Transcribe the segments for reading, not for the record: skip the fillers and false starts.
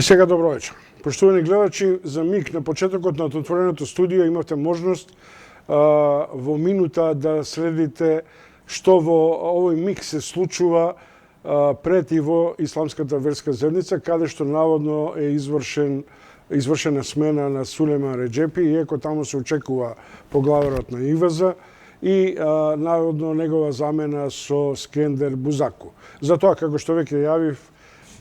И сега добро вечер. Поштовани гледачи, за миг на почетокот на отвореното студио имавте можност во минута да следите што во овој миг се случува пред и во исламската верска заедница, каде што наводно е извршена смена на Сулейман Реджепи, иако таму се очекува поглаверот на ИВЗ и наводно негова замена со Скендер Бузаку. Затоа, како што веќе јавив,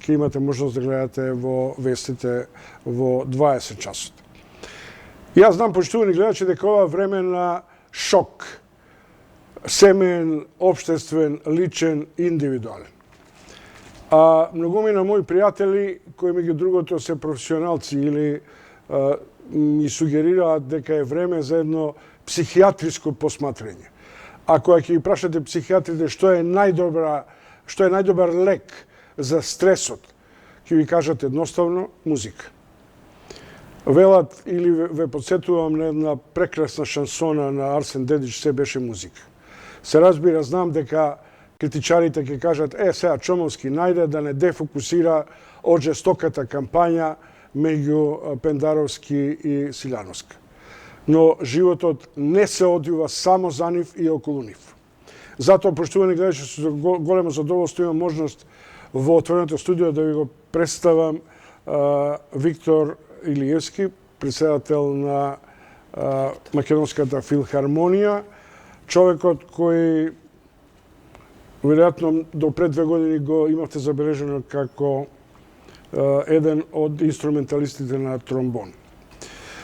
ќе имате можност да гледате во вестите во 20 часот. Јас знам, поштувани гледачи, дека ова време на шок, семеен, обштествен, личен, индивидуален. Многумина мои пријатели, кои меѓу другото се професионалци или ми сугерираат дека е време за едно психијатриско посматрање. А кога ќе ги прашате психијатрите што е најдобар лек за стресот, ќе ви кажат едноставно музика. Велат или ве подсетувам на една прекрасна шансона на Арсен Дедич, се беше музика. Се разбира, знам дека критичарите ќе кажат, сега Чомовски најде да не дефокусира од жестоката кампања меѓу Пендаровски и Силјановска. Но животот не се одвива само за нив и околу нив. Затоа, поштувани гледачи, со големо задоволство имам можност во отвореното студио да ви го представам Виктор Илиевски, председател на Македонската филхармонија, човекот кој веројатно до пред 2 години го имавте забележено како еден од инструменталистите на тромбон.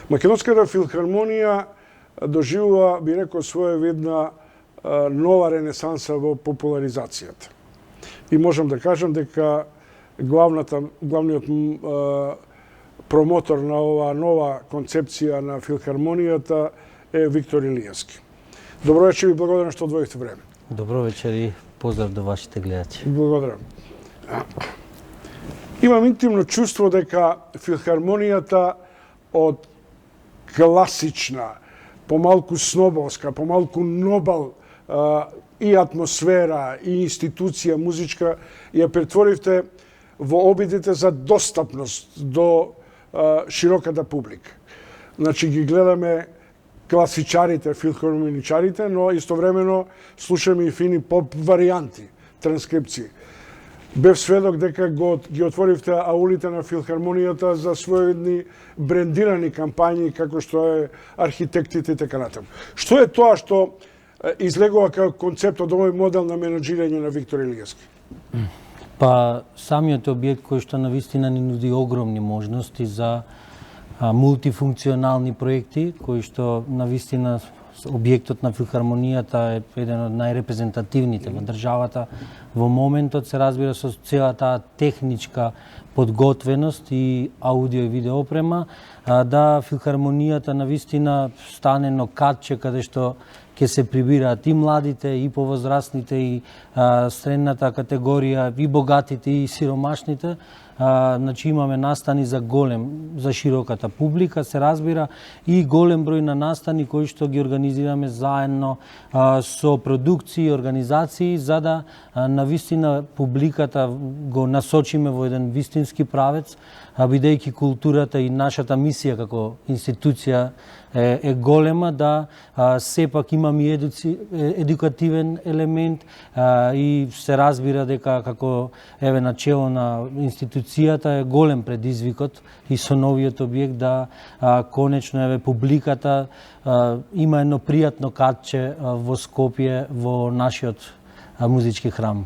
Македонската филхармонија доживува, би рекол, своевидна нова ренесанса во популаризацијата. И можам да кажам дека главниот промотор на оваа нова концепција на филхармонијата е Виктор Илиевски. Добро вечер и благодарам што одвоивте време. Добро вечер и поздрав до вашите гледачи. Благодарам. Имам интимно чувство дека филхармонијата од класична, помалку снобовска, помалку нобал и атмосфера, и институција музичка, ја претворивте во обидите за достапност до широката публика. Значи, ги гледаме класичарите, филхармоничарите, но истовремено слушаме и фини поп варијанти, транскрипции. Бев сведок дека ги отворивте аулите на филхармонијата за своједни брендирани кампањи, како што е архитектите и така натаму. Што е тоа што излегува како концепт од овој модел на менаџирање на Виктор Илиевски? Па самиот објект кој што навистина ни нуди огромни можности за мултифункционални проекти, кои што навистина објектот на филхармонијата е еден од најрепрезентативните во државата во моментот, се разбира, со целата таа техничка подготвеност и аудио и видео опрема, да филхармонијата навистина стане нокатче каде што ќе се прибираат и младите, и повозрастните, и средната категорија, и богатите, и сиромашните. Значи имаме настани за широката публика, се разбира, и голем број на настани кои што ги организираме заедно со продукции и организации, за да навистина публиката го насочиме во еден вистински правец, бидејќи културата и нашата мисија како институција е голема, да сепак имаме и едукативен елемент и се разбира дека како начело на институцијата е голем предизвикот и со новиот објект да конечно публиката има едно пријатно катче во Скопје во нашиот музички храм.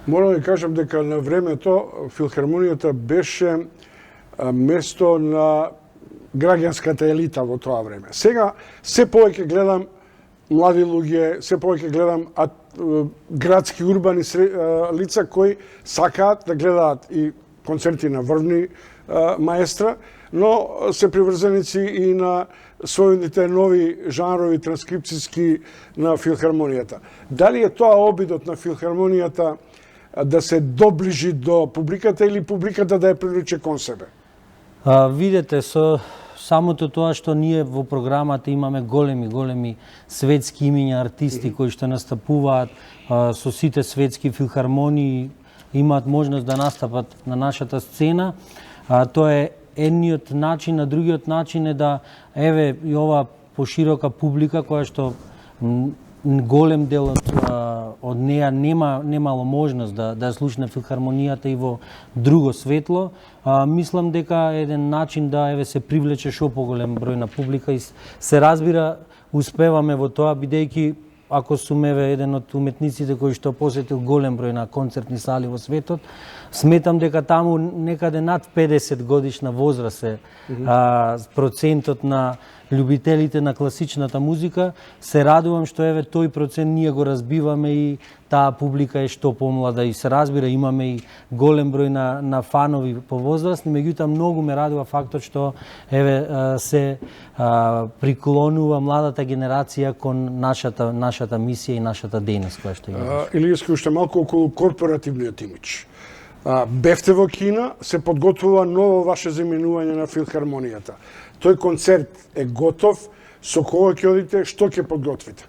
Морам да кажам дека на времето филхармонијата беше место на граѓанската елита во тоа време. Сега се повеќе гледам млади луѓе, се повеќе гледам градски урбани лица кои сакаат да гледаат и концерти на врвни маестра, но се приврзаници и на своите нови жанрови транскрипцијски на филхармонијата. Дали е тоа обидот на филхармонијата да се доближи до публиката или публиката да ја привлече кон себе? Видете, со самото тоа што ние во програмата имаме големи светски имиња артисти кои што настапуваат со сите светски филхармонии, имаат можност да настапат на нашата сцена, Тоа е едниот начин, а другиот начин е да еве и ова поширока публика која што голем дел од неа немало можност да слушне филхармонијата и во друго светло, мислам дека е еден начин да еве се привлече шо поголем број на публика и се разбира успеваме во тоа бидејќи ако сум еве еден од уметниците кој што посетил голем број на концертни сали во светот, сметам дека таму некаде над 50 годишна возраст е процентот на љубителите на класичната музика. Се радувам што еве тој процент ние го разбиваме и таа публика е што помлада и се разбира имаме и голем број на фанови повозрастни, меѓутоа многу ме радува фактот што еве се приклонува младата генерација кон нашата мисија и нашата дејност која што имаме. Илијски, уште малку околу корпоративниот имидж. Бевте во Кина, се подготвува ново ваше заминување на филхармонијата. Тој концерт е готов, со кого ќе одите, што ќе подготвите?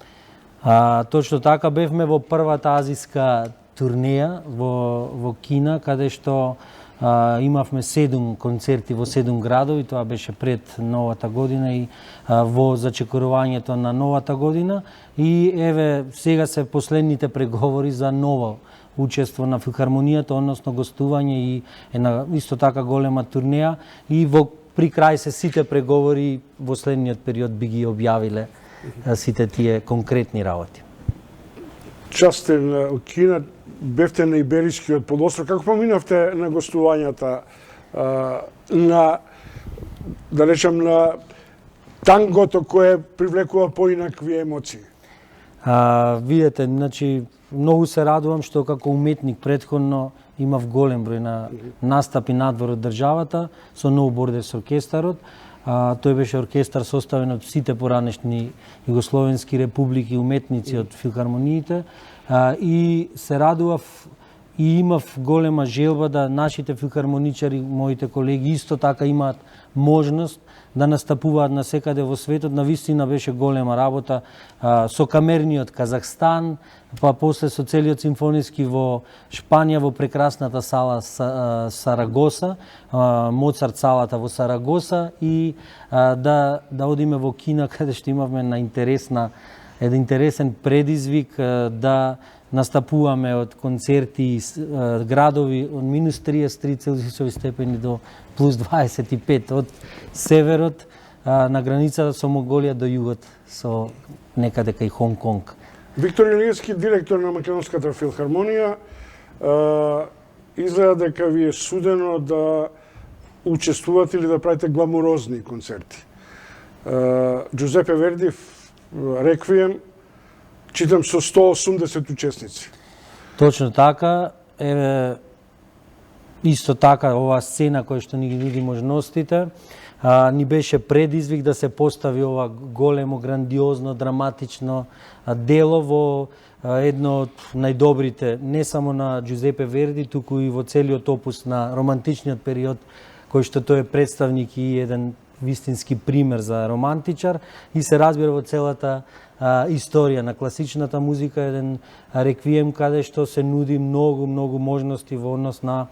Точно така, бевме во првата азиска турнеја во Кина, каде што имавме 7 концерти во 7 градови, тоа беше пред новата година и во зачекорувањето на новата година. И еве, сега се последните преговори за ново учество на филхармонијата, односно гостување и исто така голема турнеја и при крај се сите преговори во следниот период би ги објавиле сите тие конкретни работи. Частен од Кина, бевте на Иберискиот полуостров. Како поминавте на гостувањата на, да речам, на тангото кое привлекува поинакви емоции? Видете, значи, многу се радувам што како уметник претходно имав голем број на настапи надвор од државата со Ноу Бордерс оркестарот. Тој беше оркестар составен од сите поранешни југословенски републики уметници од филхармониите и се радував и имав голема желба да нашите филхармоничари, моите колеги, исто така имаат можност да настапуваат на секаде во светот. Навистина беше голема работа со камерниот Казахстан, па после со целиот симфониски во Шпанија, во прекрасната сала Сарагоса, Моцарт салата во Сарагоса и да одиме во Кина, каде што имавме еден интересен предизвик да настапуваме од концерти градови од минус 33 Целзиусови степени до плюс 25 од северот на границата со Монголија до југот со некаде кај Хонг Конг. Виктор Илиевски, директор на Македонската филхармонија, изгледа дека ви е судено да учествувате или да правите гламурозни концерти. Джузепе Верди, Реквием, читам со 180 учесници. Точно така, исто така оваа сцена која што ни ги нуди можностите, ни беше предизвик да се постави ова големо, грандиозно, драматично дело во едно од најдобрите, не само на Джузепе Верди, туку и во целиот опус на романтичниот период, кој што тој е представник и еден вистински пример за романтичар и се разбира во целата историја на класичната музика, еден реквием каде што се нуди многу можности во однос на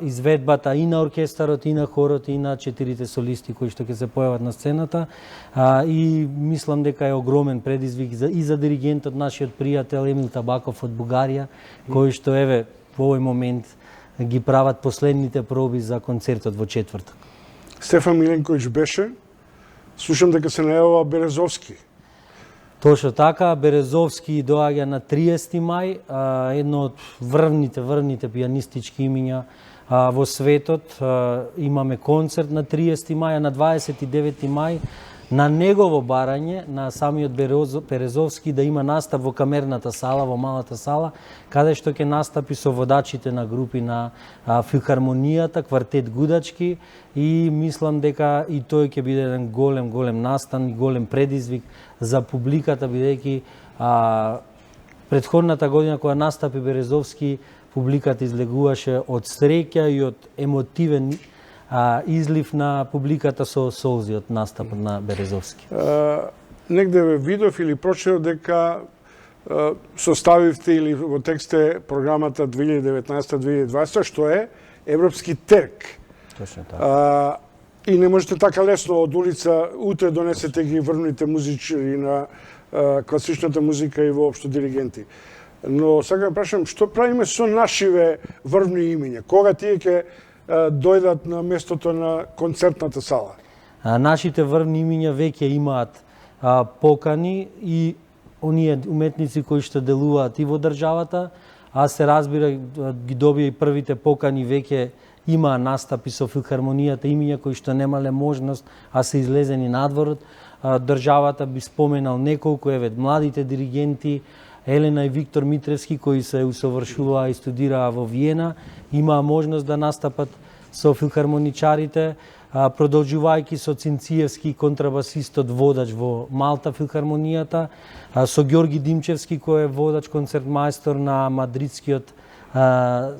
изведбата и на оркестарот, и на хорот, и на 4 солисти кои што ќе се појават на сцената. И мислам дека е огромен предизвик и за диригентот, нашиот пријател Емил Табаков од Бугарија, кој што еве во овој момент ги прават последните проби за концертот во четврток. Стефан Миленковиќ беше, слушам дека се најавува Березовски. Точно така, Березовски доаѓа на 30 мај, едно од врвните пијанистички имиња во светот. Имаме концерт на 30 мај, а на 29 мај на негово барање, на самиот Березовски, да има настап во камерната сала, во малата сала, каде што ќе настапи со водачите на групи на филхармонијата, квартет гудачки и мислам дека и тој ќе биде еден голем настан и голем предизвик за публиката, бидејќи претходната година кога настапи Березовски, публиката излегуваше од среќа и од емотивен излив на публиката со солзи од настапот на Березовски. Негде ве видов или прочитав дека составивте или во тексте програмата 2019-2020, што е Европски терк. Точно така. И не можете така лесно од улица утре донесете ги врвните музичари на класичната музика и воопшто диригенти. Но сега прашам, што правиме со нашиве врвни имиња? Кога тие ќе дојдат на местото на концертната сала? Нашите врвни имиња веќе имаат покани и оние уметници кои што делуваат и во државата, а се разбира ги добија и првите покани, веќе има настапи со филхармонијата, имиња кои што немале можност, а се излезени надворот. Државата би споменал неколку, младите диригенти, Елена и Виктор Митревски, кои се усовршуваа и студираа во Виена, имаа можност да настапат со филхармоничарите, продолжувајќи со Цинциевски, контрабасистот, водач во Малта филхармонијата, со Ѓорги Димчевски, кој е водач, концертмајстор на Мадридскиот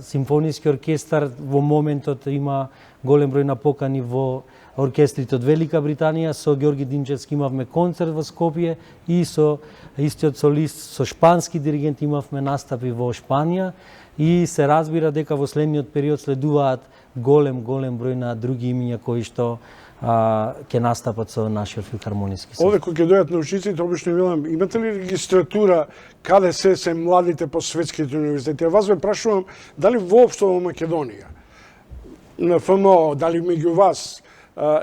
симфониски оркестар. Во моментот има голем број на покани во оркестрите од Велика Британија. Со Ѓорги Димчевски имавме концерт во Скопје и со истиот солист, со шпански диригент имавме настапи во Шпанија и се разбира дека во следниот период следуваат голем број на други имиња кои што ќе настапат со нашиот филхармониски состав. Овде кои ќе дојдат научниците, обично велам, имате ли регистратура каде се младите по светските универзитети? Вас ве прашувам, дали воопшто во Македонија, на ФМО, дали меѓу вас,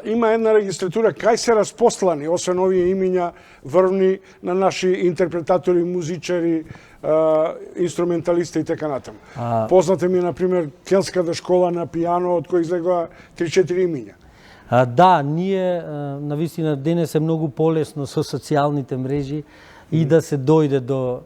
има една регистратура кај се распослани, освен овие имиња врвни на наши интерпретатори, музичари, инструменталисти и така натаму. Позната ми е, например, Келската школа на пијано, од кој излегува 3-4 имиња. Да, ние навистина денес е многу полесно со социјалните мрежи и да се дојде до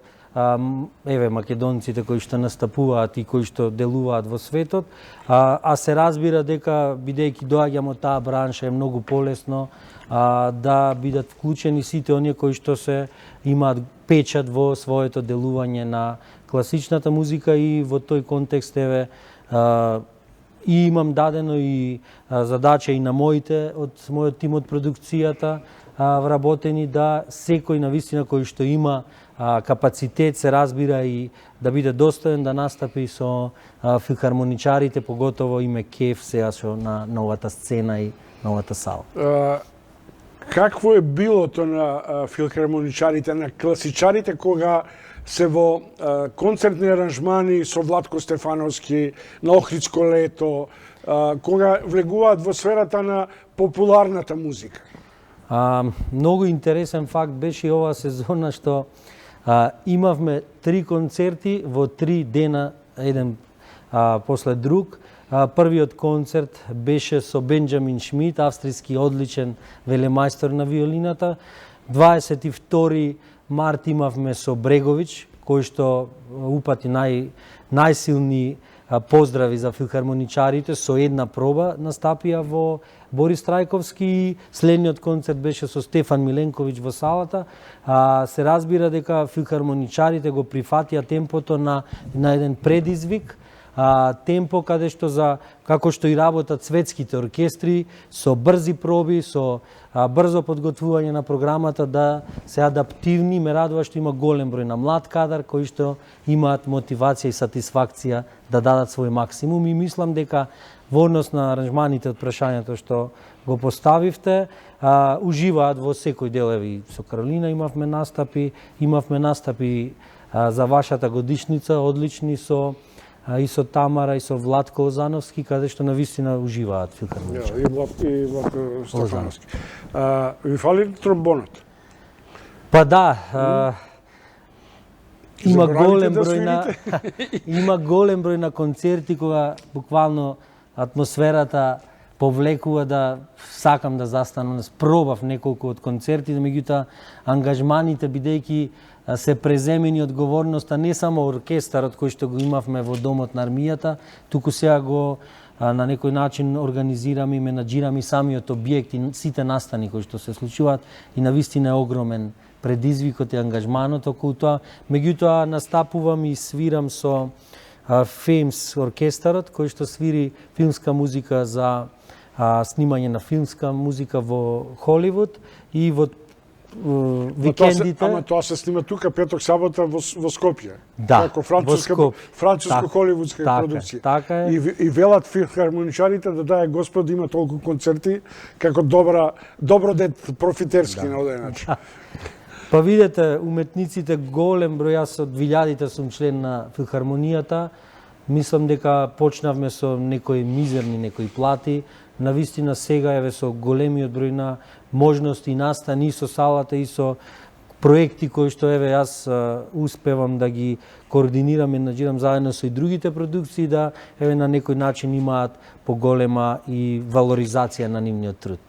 македонците кои што настапуваат и кои што делуваат во светот, а се разбира дека бидејќи доаѓаме од таа бранша е многу полесно да бидат вклучени сите оние кои што се имаат печат во своето делување на класичната музика и во тој контекст и имам дадено и задача и на мојот тим од продукцијата вработени да секој навистина кој што има капацитет, се разбира и да биде достоен да настапи со филхармоничарите, поготово име кеф сега со на новата сцена и новата сала. Какво е билото на филхармоничарите, на класичарите кога се во концертни аранжмани со Владко Стефановски, на Охридско лето, кога влегуваат во сферата на популарната музика? Многу интересен факт беше и оваа сезона што имавме 3 концерти во 3 дена, еден после друг. Првиот концерт беше со Бенџамин Шмид, австријски одличен велемајстор на виолината. 22 март имавме со Бреговиќ, кој што упати најсилни поздрави за филхармоничарите, со една проба настапија во Борис Трајковски и следниот концерт беше со Стефан Миленковиќ во салата. Се разбира дека филхармоничарите го прифатија темпото на еден предизвик, темпо каде што како што и работат светските оркестри, со брзи проби, со брзо подготвување на програмата, да се адаптивни. Ме радува што има голем број на млад кадар кои што имаат мотивација и сатисфакција да дадат свој максимум и мислам дека во однос на аранжманите од прашањето што го поставивте, уживаат во секој дел. Еви со Каролина имавме настапи за вашата годишница, одлични и со Тамара и со Владко Лозановски, каде што навистина уживаат филхармоничари. И Владко Стефановски. Ви фали тромбонот? Па да, има голем број на концерти кога буквално атмосферата повлекува да сакам да застанам. Пробав неколку од концертите, меѓутоа ангажманите бидејќи се преземени одговорноста не само оркестарот кој што го имавме во домот на армијата, туку сега го на некој начин организираме и менаџираме самиот објект и сите настани кои што се случуваат и навистина е огромен предизвикот и ангажманот околу тоа. Меѓутоа настапувам и свирам со Феймс оркестарот кој што свири филмска музика за снимање на филмска музика во Холивуд и во викендите. Ама тоа се снима тука петок сабота во Скопје. Да, како во Скопје. француско-холивудска Така, продукција. така е. И велат филхармоничарите да дае Господ има толку концерти како добро дет профитерски на оден начин. Па видете, уметниците голем број, јас од 2000-те сум член на филхармонијата. Мислам дека почнавме со некои мизерни некои плати. Навистина сега еве со големиот број на можности и настани и со салата и со проекти кои што еве јас успевам да ги координирам и наџирам заедно со и другите продукции да еве на некој начин имаат поголема и валоризација на нивниот труд.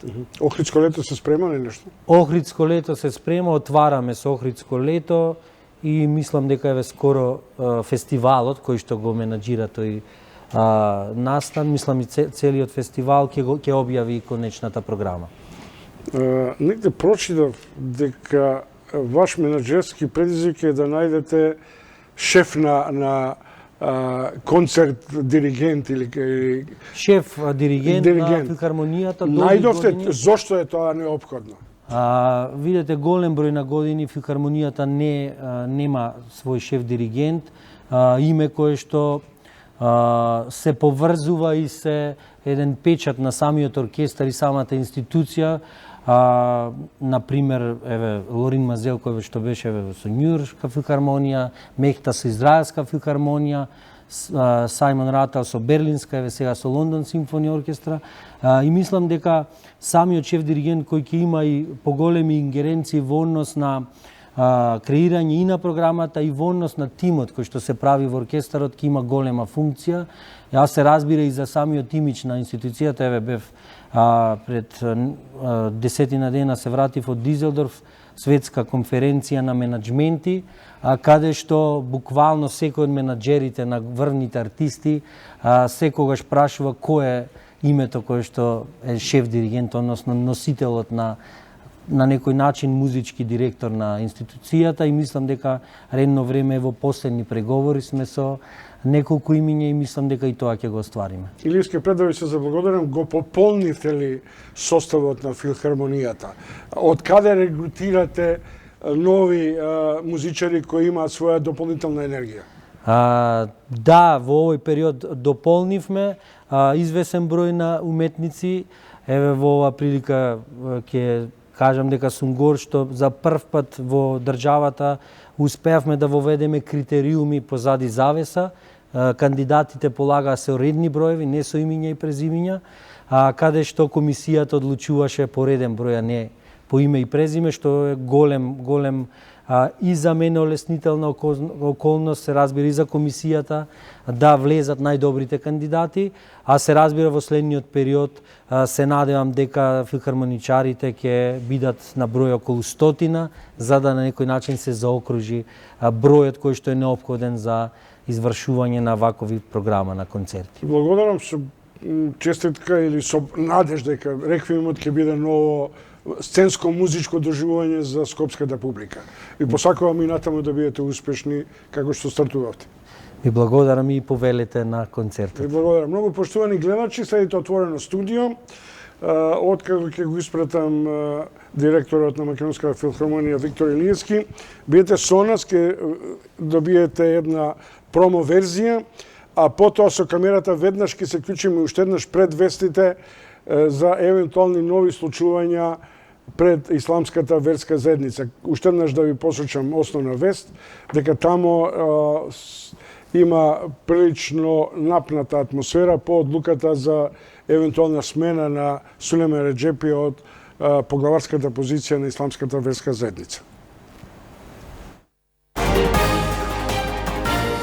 Охридско лето се спрема или нешто? Охридско лето се спрема, отвараме со Охридско лето и мислам дека еве скоро фестивалот кој што го менаџира тој настан, мислам и целиот фестивал ќе објави конечната програма. Негде прочитав дека ваш менаџерски предизвик е да најдете шеф на концерт диригент или шеф диригент на филхармонијата. Најдовте зошто е тоа неопходно? Видете, голем број на години филхармонијата нема свој шеф диригент, име кое што се поврзува и се еден печат на самиот оркестар и самата институција. Например, еве Лорин Мазелковиќ што беше со Њујоршка филхармонија, Мехта со Израелска филхармонија, Сајмон Рател со Берлинска, еве сега со Лондон симфонија оркестра. И мислам дека самиот шеф диригент кој ќе има и поголеми ингеренции во однос на креирање и на програмата и во однос на тимот кој што се прави во оркестарот ќе има голема функција. Јас се разбира и за самиот имидж на институцијата, еве бев пред 10 дена се вратив од Дизелдорф, светска конференција на менаџменти, каде што буквално секој од менаџерите на врвните артисти секогаш прашува кој е името кое што е шеф диригент, односно носителот на некој начин музички директор на институцијата и мислам дека редно време во последни преговори сме со неколку имиња и мислам дека и тоа ќе го оствариме. Илијске, пред да ви се заблагодарам, го пополнивте ли составот на филхармонијата? Од каде регрутирате нови музичари кои имаат своја дополнителна енергија? Да, во овој период дополнивме извесен број на уметници. Еве во оваа прилика ќе кажам дека сум гор што за прв пат во државата успеавме да воведеме критериуми позади завеса. Кандидатите полагаа се редни броеви, не со имиња и презимиња, каде што комисијата одлучуваше по реден број, а не по име и презиме, што е голем и за мене олеснителна околност, се разбира и за комисијата, да влезат најдобрите кандидати, а се разбира во следниот период се надевам дека филхармоничарите ќе бидат на број околу 100, за да на некој начин се заокружи бројот кој што е неопходен за извршување на вакови програма на концерти. Благодарам, со честитка или со надеж дека реквиемот ќе биде ново сценско музичко доживување за скопската публика. И посакувам и натаму да бидете успешни како што стартувавте. Ви благодарам и повелите на концертот. Ви благодарам. Многу поштувани гледачи, следите Отворено студио. Откако ќе го испратам директорот на Македонската филхармонија Виктор Илиевски, бидете со нас, ќе добиете една промо верзија, а потоа со камерата веднаш ќе се клучиме уште еднаш пред вестите за евентуални нови случувања пред Исламската верска заедница. Уште еднаш да ви посочам основна вест, дека таму има прилично напната атмосфера по одлуката за евентуална смена на Сулейман Реджепи од поглаварската позиција на Исламската верска заедница.